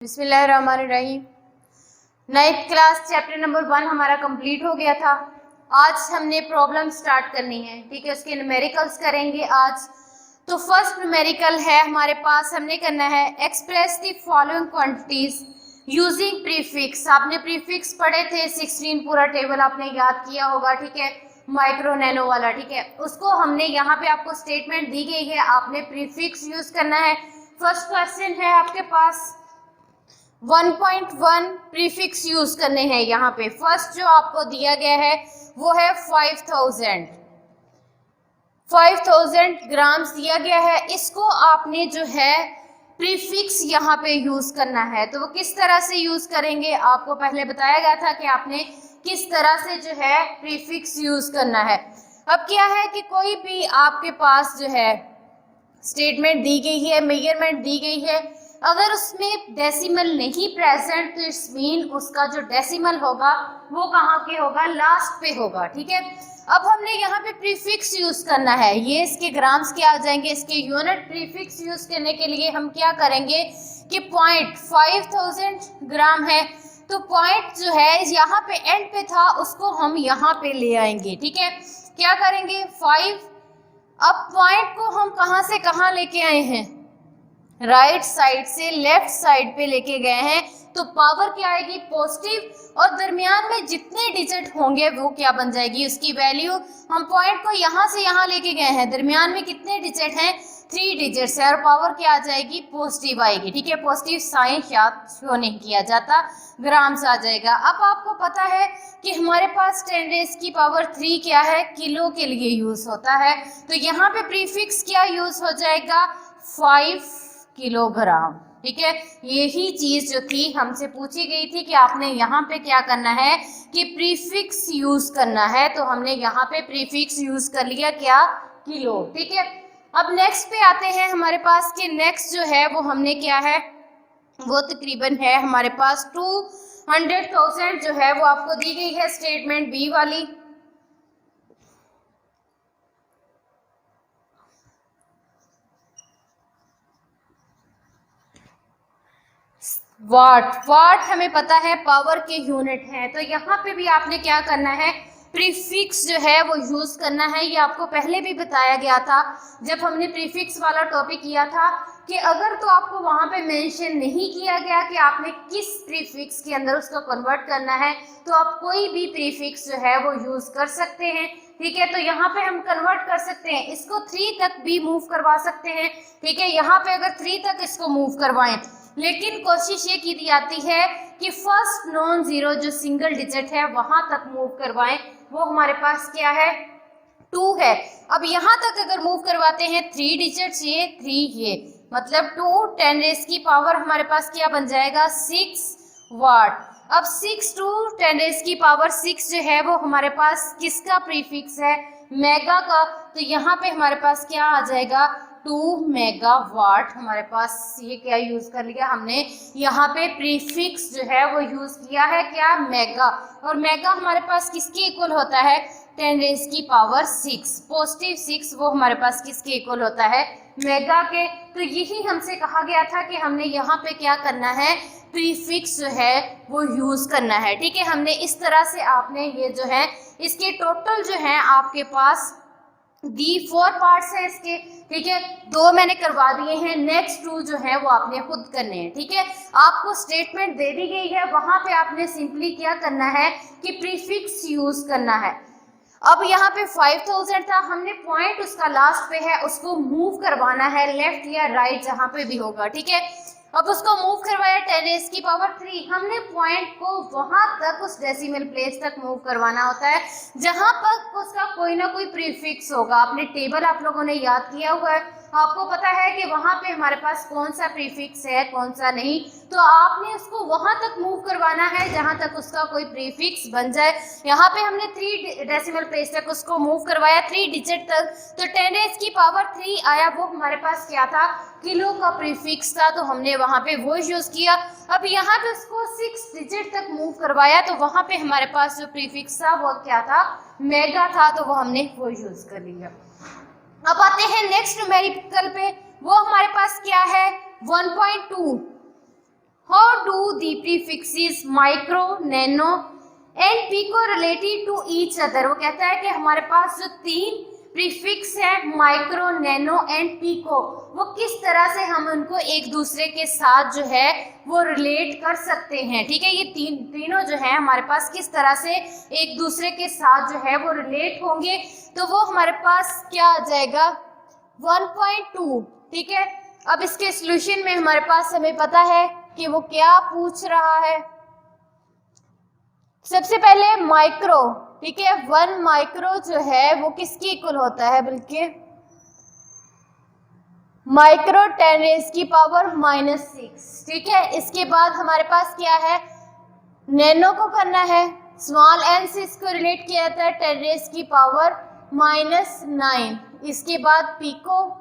बिस्मिल्लाहिर्रहमानिर्रहीम। 9th class chapter number 1 हमारा complete हो गया था। आज हमने प्रॉब्लम स्टार्ट करनी है, ठीक है। उसके न्यूमेरिकल्स करेंगे आज। तो फर्स्ट न्यूमेरिकल है हमारे पास, हमने करना है express the following quantities using prefix. आपने प्रीफिक्स पढ़े थे 16, पूरा टेबल आपने याद किया होगा, ठीक है, माइक्रो नैनो वाला, ठीक है। उसको हमने यहाँ पे आपको स्टेटमेंट दी गई है, आपने प्रीफिक्स यूज करना है। फर्स्ट क्वेश्चन है आपके पास 1.1 प्रीफिक्स यूज करने हैं। यहाँ पे फर्स्ट जो आपको दिया गया है वो है 5000 ग्राम्स दिया गया है। इसको आपने जो है प्रीफिक्स यहाँ पे यूज करना है। तो वो किस तरह से यूज करेंगे, आपको पहले बताया गया था कि आपने किस तरह से जो है प्रीफिक्स यूज करना है। अब क्या है कि कोई भी आपके पास जो है स्टेटमेंट दी गई है, मेजरमेंट दी गई है, अगर उसमें डेसिमल नहीं प्रेजेंट तो इट्स मीन उसका जो डेसिमल होगा वो कहाँ पे होगा, लास्ट पे होगा, ठीक है। अब हमने यहाँ पे प्रीफिक्स यूज करना है, ये इसके ग्राम्स क्या आ जाएंगे, इसके यूनिट। प्रीफिक्स यूज करने के लिए हम क्या करेंगे कि पॉइंट 5000 ग्राम है, तो पॉइंट जो है यहाँ पे एंड पे था उसको हम यहाँ पे ले आएंगे, ठीक है। क्या करेंगे 5। अब पॉइंट को हम कहाँ से कहाँ लेके आए हैं, राइट साइड से लेफ्ट साइड पे लेके गए हैं, तो पावर क्या आएगी, पॉजिटिव। और दरमियान में जितने डिजिट होंगे वो क्या बन जाएगी, उसकी वैल्यू। हम पॉइंट को यहाँ से यहाँ लेके गए हैं, दरमियान में कितने डिजिट हैं, 3 डिजिट्स है, और पावर क्या आ जाएगी, पॉजिटिव आएगी, ठीक है। पॉजिटिव साइन याद शो नहीं किया जाता, ग्राम्स आ जाएगा। अब आपको पता है कि हमारे पास 10⁻³ क्या है, किलो के लिए यूज होता है। तो यहाँ पे प्रीफिक्स क्या यूज हो जाएगा, 5 किलोग्राम, ठीक है। यही चीज जो थी हमसे पूछी गई थी कि आपने यहाँ पे क्या करना है कि प्रीफिक्स यूज करना है, तो हमने यहाँ पे प्रीफिक्स यूज कर लिया, क्या, किलो, ठीक है। अब नेक्स्ट पे आते हैं हमारे पास कि नेक्स्ट जो है वो हमने क्या है, वो तकरीबन है हमारे पास 200,000 जो है वो आपको दी गई है स्टेटमेंट बी वाली। वाट हमें पता है पावर के यूनिट है, तो यहाँ पे भी आपने क्या करना है, प्रीफिक्स जो है वो यूज करना है। ये आपको पहले भी बताया गया था जब हमने प्रीफिक्स वाला टॉपिक किया था कि अगर तो आपको वहां पे मेंशन नहीं किया गया कि आपने किस प्रीफिक्स के अंदर उसको कन्वर्ट करना है, तो आप कोई भी प्रीफिक्स जो है वो यूज कर सकते हैं, ठीक है। तो यहाँ पे हम कन्वर्ट कर सकते हैं, इसको 3 तक भी मूव करवा सकते हैं, ठीक है। यहाँ पे अगर 3 तक इसको मूव करवाएं, लेकिन कोशिश ये की जाती है कि फर्स्ट नॉन जीरो जो सिंगल डिजिट है वहां तक मूव करवाएं। वो हमारे पास क्या है, 2 है। अब यहाँ तक अगर मूव करवाते हैं 3 डिजिट्स, ये 3 ये मतलब 2 10⁻³ हमारे पास क्या बन जाएगा, 6 वाट। अब 6 टू 10⁻6 जो है वो हमारे पास किसका प्रीफिक्स है, मेगा का। तो यहाँ पे हमारे पास क्या आ जाएगा, 2 मेगावाट। हमारे पास ये क्या यूज कर लिया हमने, यहाँ पे प्रीफिक्स जो है वो यूज किया है, क्या, मेगा। और मेगा हमारे पास किसके इक्वल होता है, 10⁻6 पॉजिटिव 6, वो हमारे पास किसके इक्वल होता है, मेगा के। तो यही हमसे कहा गया था कि हमने यहाँ पे क्या करना है, प्रीफिक्स जो है वो यूज करना है, ठीक है। हमने इस तरह से आपने ये जो है इसके टोटल जो है आपके पास दी 4 पार्ट्स है इसके, ठीक है। 2 मैंने करवा दिए हैं, नेक्स्ट 2 जो है वो आपने खुद करने हैं, ठीक है। आपको स्टेटमेंट दे दी गई है, वहां पे आपने सिंपली क्या करना है कि प्रीफिक्स यूज करना है। अब यहाँ पे 5000 था, हमने पॉइंट उसका लास्ट पे है, उसको मूव करवाना है लेफ्ट या राइट जहाँ पे भी होगा, ठीक है। अब उसको मूव करवाया 10⁻3, हमने पॉइंट को वहां तक उस डेसिमल प्लेस तक मूव करवाना होता है जहां पर उसका कोई ना कोई प्रीफिक्स होगा। आपने टेबल आप लोगों ने याद किया हुआ है, आपको पता है कि वहां पे हमारे पास कौन सा प्रीफिक्स है कौन सा नहीं, तो आपने उसको वहां तक मूव करवाना है जहां तक उसका कोई प्रीफिक्स बन जाए। यहाँ पे हमने 3 डेसिमल प्लेस तक उसको मूव करवाया, 3 डिजिट तक, तो 10⁻³ आया, वो हमारे पास क्या था, किलो का प्रीफिक्स था, तो हमने वहां पे वो यूज किया। अब यहाँ पे उसको 6 डिजिट तक मूव करवाया, तो वहां पे हमारे पास जो प्रीफिक्स था वो क्या था, मेगा था, तो वो हमने वो यूज कर लिया। अब आते हैं नेक्स्ट न्यूमेरिकल पे, वो हमारे पास क्या है, 1.2 how do the prefixes micro, nano and pico related to each other. वो कहता है कि हमारे पास जो तीन प्रीफिक्स है माइक्रो, नैनो एंड पिको, वो किस तरह से हम उनको एक दूसरे के साथ जो है वो रिलेट कर सकते हैं। ठीक है, ये तीनों जो है हमारे पास किस तरह से एक दूसरे के साथ जो है वो रिलेट होंगे। तो वो हमारे पास क्या आ जाएगा 1.2। ठीक है, अब इसके सॉल्यूशन में हमारे पास हमें पता है कि वो क्या पूछ रहा है। सबसे पहले माइक्रो, ठीक है, 1 माइक्रो जो है वो किसकी इक्वल होता है, बल्कि माइक्रो 10⁻⁻⁻⁶। ठीक है, इसके बाद हमारे पास क्या है, नैनो को करना है, स्मॉल एन से इसको रिलेट किया जाता है 10⁻⁻⁹। इसके बाद पिको,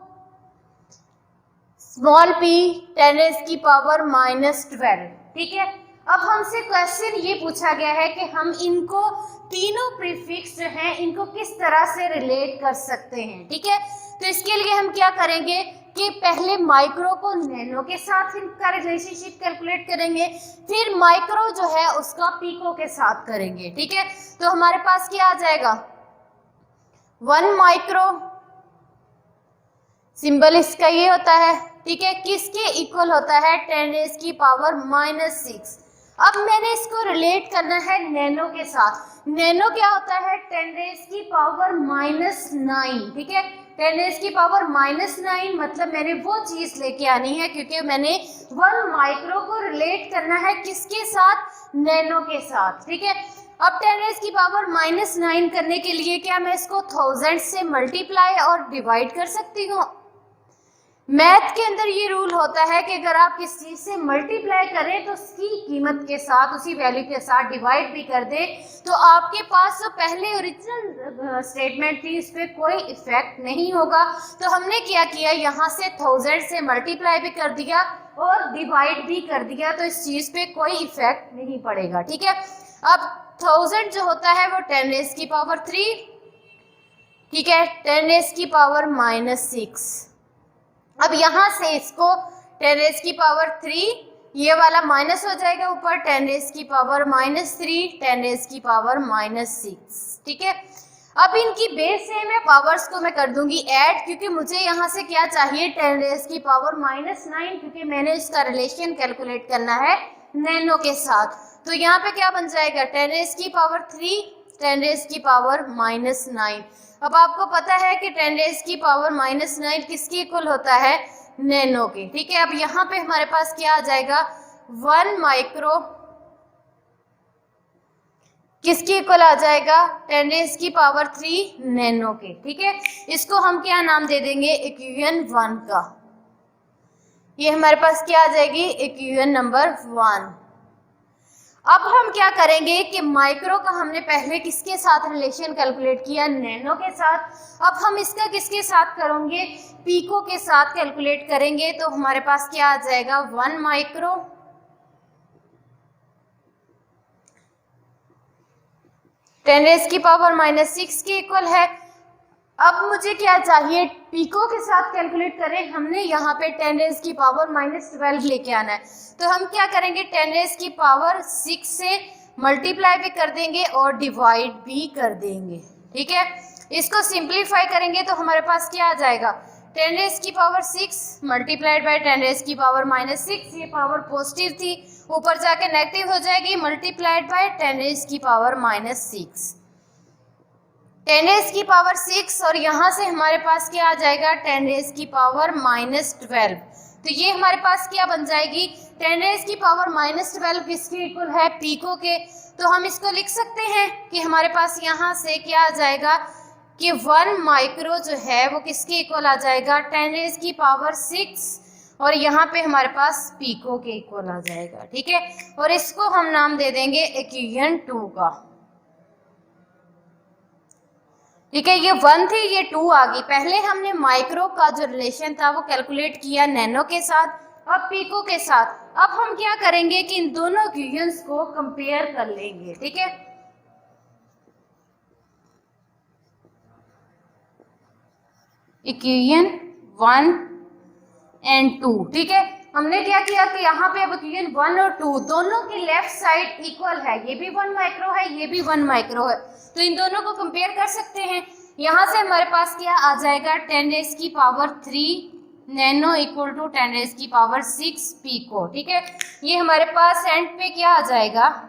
स्मॉल पी 10⁻⁻12। ठीक है, अब हमसे क्वेश्चन ये पूछा गया है कि हम इनको तीनों प्रीफिक्स जो हैं इनको किस तरह से रिलेट कर सकते हैं। ठीक है, तो इसके लिए हम क्या करेंगे कि पहले माइक्रो को नैनो के साथ इनका रिलेशनशिप कैलकुलेट करेंगे, फिर माइक्रो जो है उसका पिको के साथ करेंगे। ठीक है, तो हमारे पास क्या आ जाएगा 1 माइक्रो, सिंबल इसका ये होता है। ठीक है, किसके इक्वल होता है 10⁻⁻⁶। अब मैंने इसको रिलेट करना है नैनो के साथ। नैनो क्या होता है 10⁻⁻⁹। ठीक है, 10⁻⁻⁹ मतलब मैंने वो चीज लेके आनी है, क्योंकि मैंने 1 माइक्रो को रिलेट करना है किसके साथ, नैनो के साथ। ठीक है, अब 10⁻⁻⁹ करने के लिए क्या मैं इसको 1000 से मल्टीप्लाई और डिवाइड कर सकती हूँ। मैथ के अंदर ये रूल होता है कि अगर आप किसी चीज से मल्टीप्लाई करें तो उसकी कीमत के साथ, उसी वैल्यू के साथ डिवाइड भी कर दें, तो आपके पास जो पहले ओरिजिनल स्टेटमेंट थी इस पर कोई इफेक्ट नहीं होगा। तो हमने क्या किया, यहाँ से 1000 से मल्टीप्लाई भी कर दिया और डिवाइड भी कर दिया, तो इस चीज पे कोई इफेक्ट नहीं पड़ेगा। ठीक है, अब 1000 जो होता है वो 10⁻3, ठीक है, 10⁻⁻⁶। अब यहाँ से इसको 10⁻3 ये वाला माइनस हो जाएगा ऊपर, 10⁻3 10⁻6। ठीक है, अब इनकी बेस से मैं पावर्स को मैं कर दूंगी ऐड, क्योंकि मुझे यहाँ से क्या चाहिए 10⁻⁻⁹, क्योंकि मैंने इसका रिलेशन कैलकुलेट करना है नैनो के साथ। तो यहाँ पे क्या बन जाएगा 10⁻3 10⁻⁻⁹। अब आपको पता है कि 10⁻⁻⁹ किसकी इक्वल होता है, नैनो के। ठीक है, अब यहाँ पे हमारे पास क्या आ जाएगा 1 माइक्रो किसकी इक्वल आ जाएगा 10⁻3 नैनो के। ठीक है, इसको हम क्या नाम दे देंगे, इक्वेशन 1 का। ये हमारे पास क्या आ जाएगी, इक्वेशन नंबर 1। अब हम क्या करेंगे कि माइक्रो का हमने पहले किसके साथ रिलेशन कैलकुलेट किया, नैनो के साथ। अब हम इसका किसके साथ करेंगे, पिको के साथ कैलकुलेट करेंगे। तो हमारे पास क्या आ जाएगा 1 माइक्रो 10⁻⁻⁶ के इक्वल है। अब मुझे क्या चाहिए, पिको के साथ कैलकुलेट करें, हमने यहाँ पे 10⁻⁻12 लेके आना है। तो हम क्या करेंगे 10⁻6 से मल्टीप्लाई भी कर देंगे और डिवाइड भी कर देंगे। ठीक है, इसको सिंप्लीफाई करेंगे तो हमारे पास क्या आ जाएगा 10⁻6 मल्टीप्लाइड बाय 10⁻⁻6। ये पावर पॉजिटिव थी, ऊपर जाके नेगेटिव हो जाएगी, मल्टीप्लाइड बाय 10⁻6 10⁻6 और यहाँ से हमारे पास क्या आ जाएगा 10⁻⁻12। तो ये हमारे पास क्या बन जाएगी 10⁻⁻12 किसके इक्वल है, पिको के। तो हम इसको लिख सकते हैं कि हमारे पास यहाँ से क्या आ जाएगा कि 1 माइक्रो जो है वो किसके इक्वल आ जाएगा 10⁻6 और यहाँ पे हमारे पास पिको के इक्वल आ जाएगा। ठीक है, और इसको हम नाम दे देंगे इक्वेशन 2 का। ठीक है, ये 1 थी, ये 2 आ गई। पहले हमने माइक्रो का जो रिलेशन था वो कैलकुलेट किया नैनो के साथ, अब पिको के साथ। अब हम क्या करेंगे कि इन दोनों इक्वेशंस को कंपेयर कर लेंगे। ठीक है, इक्वेशन 1 एंड 2। ठीक है, हमने क्या किया कि यहाँ पे अब क्योंकि 1 और 2 दोनों की लेफ्ट साइड इक्वल है, ये भी 1 माइक्रो है, ये भी 1 माइक्रो है, तो इन दोनों को कंपेयर कर सकते हैं। यहाँ से हमारे पास क्या आ जाएगा 10⁻³ नैनो इक्वल टू 10⁻6 पिको। ठीक है, ये हमारे पास एंड पे क्या आ जाएगा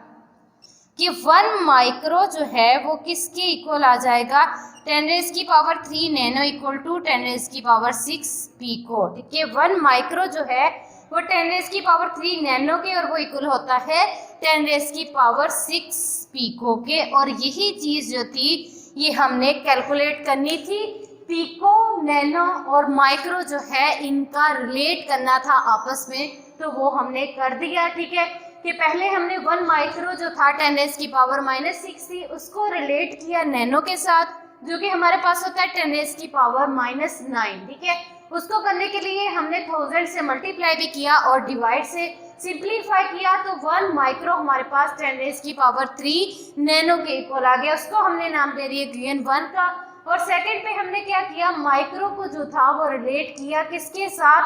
कि 1 माइक्रो जो है वो किसके इक्वल आ जाएगा 10⁻³ नैनो इक्वल टू 10⁻6 पिको। ठीक है, 1 माइक्रो जो है वो 10⁻³ नैनो के और वो इक्वल होता है 10⁻6 पिको के। और यही चीज जो थी ये हमने कैलकुलेट करनी थी, पिको नैनो और माइक्रो जो है इनका रिलेट करना था आपस में, तो वो हमने कर दिया। ठीक है, कि पहले हमने 1 माइक्रो जो था 10⁻6 थी उसको रिलेट किया नैनो के साथ जो कि हमारे पास होता है 10⁻9। ठीक है, उसको करने के लिए हमने 1000 से मल्टीप्लाई भी किया और डिवाइड से सिंप्लीफाई किया, तो 1 माइक्रो हमारे पास 10⁻³ नैनो के इक्वल आ गया। उसको हमने नाम दे दिया GN1 का। और सेकंड पे हमने क्या किया, माइक्रो को जो था वो रिलेट किया किसके साथ,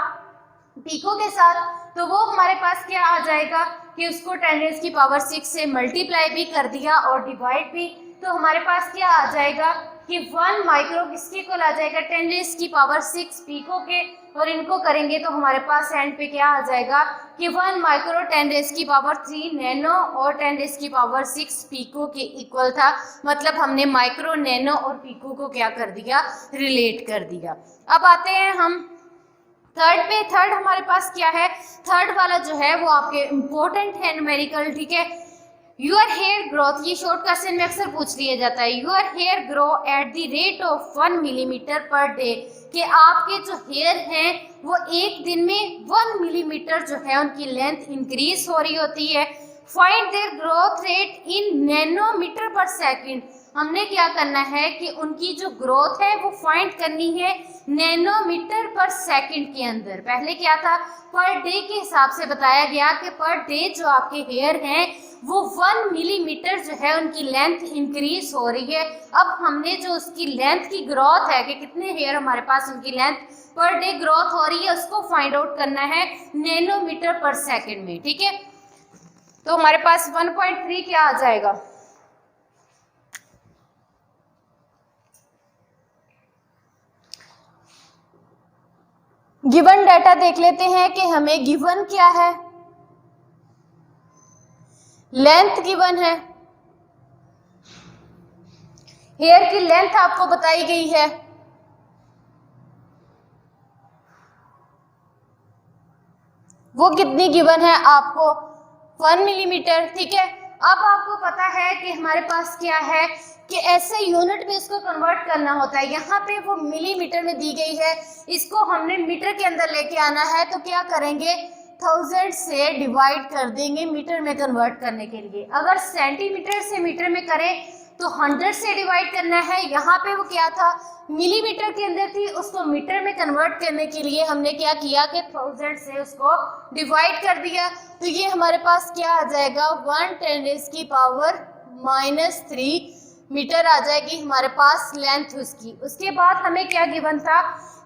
पिको के साथ, तो वो हमारे पास क्या आ जाएगा कि उसको 10⁻6 से मल्टीप्लाई भी कर दिया और डिवाइड भी, तो हमारे पास क्या आ जाएगा कि 1 माइक्रो किसके इक्वल आ जाएगा 10⁻6 पिको के। और इनको करेंगे तो हमारे पास एंड पे क्या आ जाएगा कि 1 माइक्रो 10⁻³ नैनो और 10⁻6 पिको के इक्वल था। मतलब हमने माइक्रो, नैनो और पिको को क्या कर दिया, रिलेट कर दिया। अब आते हैं हम थर्ड पे। थर्ड हमारे पास क्या है, थर्ड वाला जो है वो आपके इम्पोर्टेंट है न्यूमेरिकल। ठीक है, योर हेयर ग्रोथ, ये शॉर्ट क्वेश्चन में अक्सर पूछ लिया जाता है। Your hair grow at the rate of 1 millimetre per day, कि आपके जो हेयर हैं वो एक दिन में 1 मिलीमीटर जो है उनकी लेंथ इंक्रीज हो रही होती है। Find their growth rate in nanometre per second, हमने क्या करना है कि उनकी जो ग्रोथ है वो फाइंड करनी है नैनोमीटर पर सेकंड के अंदर। पहले क्या था, पर डे के हिसाब से बताया गया कि पर डे जो आपके हेयर हैं वो 1 मिलीमीटर जो है उनकी लेंथ इंक्रीज हो रही है। अब हमने जो उसकी लेंथ की ग्रोथ है कि कितने हेयर हमारे पास उनकी लेंथ पर डे ग्रोथ हो रही है उसको फाइंड आउट करना है नैनोमीटर पर सेकंड में। ठीक है, तो हमारे पास 1.3 क्या आ जाएगा, गिवन डाटा देख लेते हैं कि हमें गिवन क्या है, लेंथ गिवन है, हेयर की लेंथ आपको बताई गई है, वो कितनी गिवन है आपको 1 मिलीमीटर। ठीक है, अब आपको पता है कि हमारे पास क्या है कि ऐसे यूनिट में इसको कन्वर्ट करना होता है। यहाँ पे वो मिलीमीटर में दी गई है, इसको हमने मीटर के अंदर लेके आना है, तो क्या करेंगे 1000 से डिवाइड कर देंगे मीटर में कन्वर्ट करने के लिए। अगर सेंटीमीटर से मीटर में करें तो 100 से डिवाइड करना है। यहाँ पे वो क्या था, मिलीमीटर के अंदर थी, उसको मीटर में कन्वर्ट करने के लिए हमने क्या किया कि 1000 से उसको डिवाइड कर दिया। तो ये हमारे पास क्या आ जाएगा 1×10⁻³ मीटर आ जाएगी हमारे पास लेंथ उसकी। उसके बाद हमें क्या गिवन था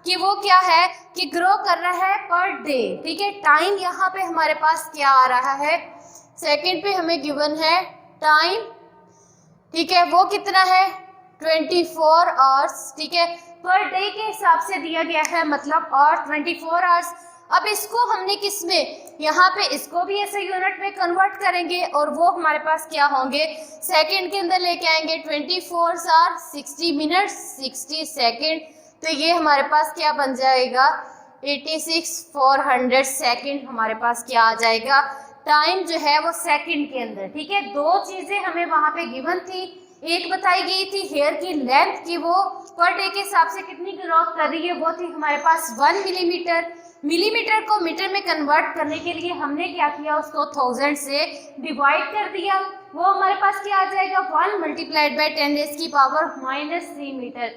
कि वो क्या है कि ग्रो कर रहा है पर डे। ठीक है, टाइम यहाँ पे हमारे पास क्या आ रहा है, सेकंड पे हमें गिवन है टाइम। ठीक है, वो कितना है 24 आवर्स। ठीक है, पर डे के हिसाब से दिया गया है, मतलब और 24 आवर्स। अब इसको हमने किस में, यहाँ पे इसको भी ऐसे यूनिट में कन्वर्ट करेंगे और वो हमारे पास क्या होंगे सेकंड के अंदर लेके आएंगे। 24 आवर 60 मिनट 60 सेकंड, तो ये हमारे पास क्या बन जाएगा 86,400 सेकंड हमारे पास क्या आ जाएगा टाइम जो है वो सेकंड के अंदर। ठीक है, दो चीजें हमें वहां पे गिवन थी, एक बताई गई थी हेयर की लेंथ की वो पर डे के हिसाब से कितनी ग्रोथ कर रही है, वो थी हमारे पास 1 मिलीमीटर। मिलीमीटर को मीटर में कन्वर्ट करने के लिए हमने क्या किया, उसको 1000 से डिवाइड कर दिया। वो हमारे पास क्या आ जाएगा 1 × 10⁻³ मीटर।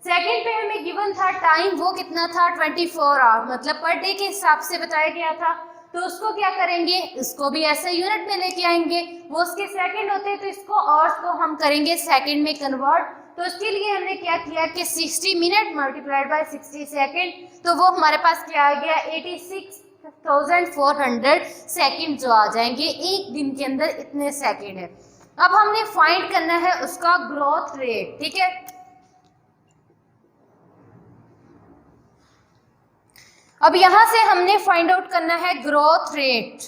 सेकंड पे हमें गिवन था टाइम, वो कितना था 24 आवर, मतलब पर डे के हिसाब से बताया गया था। तो उसको क्या करेंगे, इसको भी ऐसे यूनिट में लेके आएंगे, वो उसके सेकंड होते हैं, तो इसको और को हम करेंगे सेकंड में कन्वर्ट। तो उसके लिए हमने क्या किया कि 60 मिनट × 60 सेकंड, तो वो हमारे पास क्या आ गया 3400 सेकंड जो आ जाएंगे, एक दिन के अंदर इतने सेकंड है। अब हमने फाइंड करना है उसका ग्रोथ रेट, ठीक है। अब यहां से हमने फाइंड आउट करना है growth rate.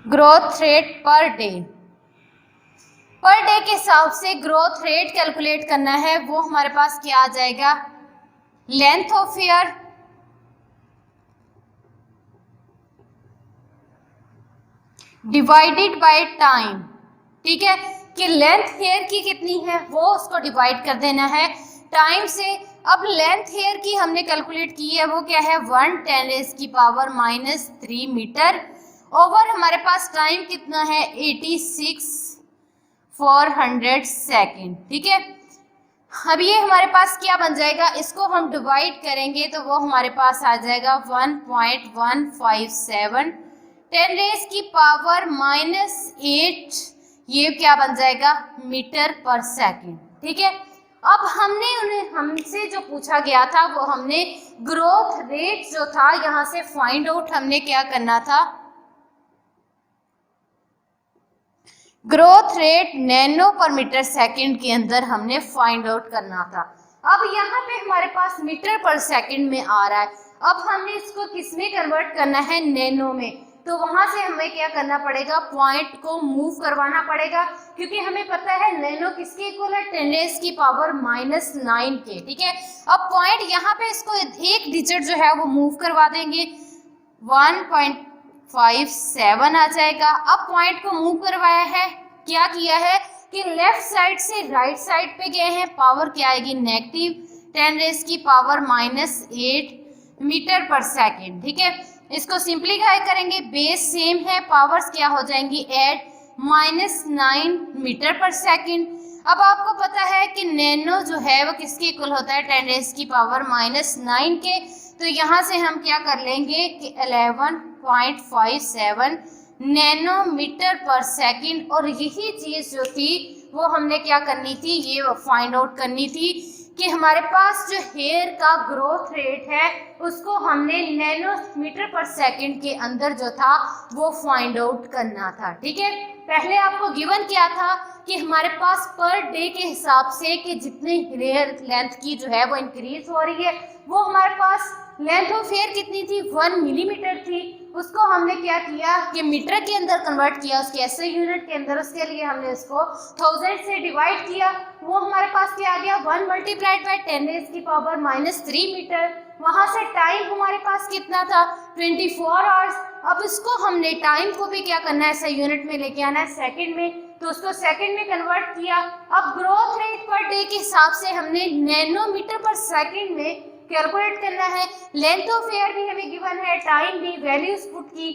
Growth rate per day के हिसाब से ग्रोथ रेट कैलकुलेट करना है। वो हमारे पास क्या आ जाएगा, length of year divided by time, ठीक है, कि लेंथ हेयर की कितनी है वो उसको डिवाइड कर देना है टाइम से। अब लेंथ हेयर की हमने कैलकुलेट की है, वो क्या है 1×10⁻³ मीटर ओवर हमारे पास टाइम कितना है 86,400 सेकेंड, ठीक है। अब ये हमारे पास क्या बन जाएगा, इसको हम डिवाइड करेंगे तो वो हमारे पास आ जाएगा 1.157 10⁻⁻8, ये क्या बन जाएगा मीटर पर सेकेंड, ठीक है। अब हमसे जो पूछा गया था वो हमने ग्रोथ रेट जो था यहाँ से फाइंड आउट हमने क्या करना था, ग्रोथ रेट नैनो पर मीटर सेकंड के अंदर हमने फाइंड आउट करना था। अब यहाँ पे हमारे पास मीटर पर सेकंड में आ रहा है। अब हमने इसको किस में कन्वर्ट करना है, नैनो में। तो वहां से हमें क्या करना पड़ेगा, पॉइंट को मूव करवाना पड़ेगा, क्योंकि हमें पता है नैनो किसके इक्वल है 10⁻⁹ के, ठीक है। अब पॉइंट यहाँ पे इसको एक डिजिट जो है वो मूव करवा देंगे 1.57 आ जाएगा। अब पॉइंट को मूव करवाया है, क्या किया है कि लेफ्ट साइड से राइट साइड पे गए हैं, पावर क्या आएगी नेगेटिव 10⁻⁸ मीटर पर सेकेंड, ठीक है। इसको सिंप्लीफाई करेंगे, बेस सेम है, पावर्स क्या हो जाएंगी ऐड -9 मीटर पर सेकेंड। अब आपको पता है कि नैनो जो है वो किसके इक्वल होता है 10⁻⁹ के। तो यहाँ से हम क्या कर लेंगे कि 11.57 नैनोमीटर पर सेकंड। और यही चीज़ जो थी वो हमने क्या करनी थी, ये फाइंड आउट करनी थी कि हमारे पास जो हेयर का ग्रोथ रेट है उसको हमने नैनोमीटर पर सेकंड के अंदर जो था वो फाइंड आउट करना था, ठीक है। पहले आपको गिवन क्या था कि हमारे पास पर डे के हिसाब से कि जितनी हेयर लेंथ की जो है वो इंक्रीज हो रही है, वो हमारे पास लेंथ ऑफ हेयर कितनी थी 1 मिलीमीटर थी, उसको हमने क्या किया कि मीटर के अंदर कन्वर्ट किया, उसके एसआई यूनिट के अंदर। उसके लिए हमने उसको 1000 से डिवाइड किया, वो हमारे पास क्या आ गया 1 × 10⁻³ मीटर। वहाँ से टाइम हमारे पास कितना था 24 आवर्स। अब इसको हमने टाइम को भी क्या करना है एसआई यूनिट में लेके आना है सेकंड में, तो उसको सेकंड में कन्वर्ट किया। अब ग्रोथ रेट पर डे के हिसाब से हमने नैनोमीटर पर सेकंड में कैलकुलेट करना है। लेंथ ऑफ हेयर भी हमें गिवन है, टाइम भी, वैल्यूज पुट की।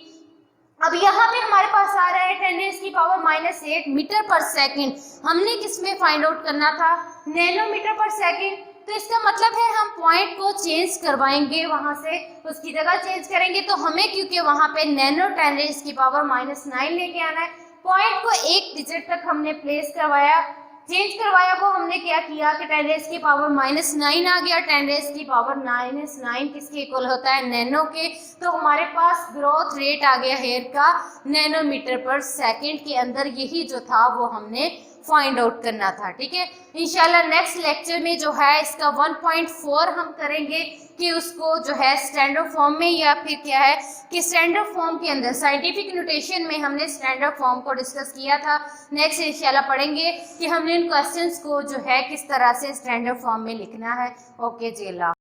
अब यहाँ पे हमारे पास आ रहा है 10⁻⁸ मीटर पर सेकंड। हमने किसमें फाइंड आउट करना था नैनोमीटर पर सेकंड। तो इसका मतलब है हम पॉइंट को चेंज करवाएंगे, वहां से उसकी जगह चेंज करेंगे। तो हमें क्योंकि वहां पे नैनो 10⁻⁹ लेके आना है, पॉइंट को एक डिजिट तक हमने प्लेस करवाया, चेंज करवाया। वो हमने क्या किया कि 10⁻⁹ आ गया, 10⁻⁹ किसके इक्वल होता है नैनो के। तो हमारे पास ग्रोथ रेट आ गया हेयर का नैनोमीटर पर सेकंड के अंदर। यही जो था वो हमने फाइंड आउट करना था, ठीक है। इंशाल्लाह नेक्स्ट लेक्चर में जो है इसका 1.4 हम करेंगे कि उसको जो है स्टैंडर्ड फॉर्म में, या फिर क्या है कि स्टैंडर्ड फॉर्म के अंदर साइंटिफिक नोटेशन में हमने स्टैंडर्ड फॉर्म को डिस्कस किया था। नेक्स्ट इंशाल्लाह पढ़ेंगे कि हमने इन क्वेश्चंस को जो है किस तरह से स्टैंडर्ड फॉर्म में लिखना है। ओके जी, अल्लाह।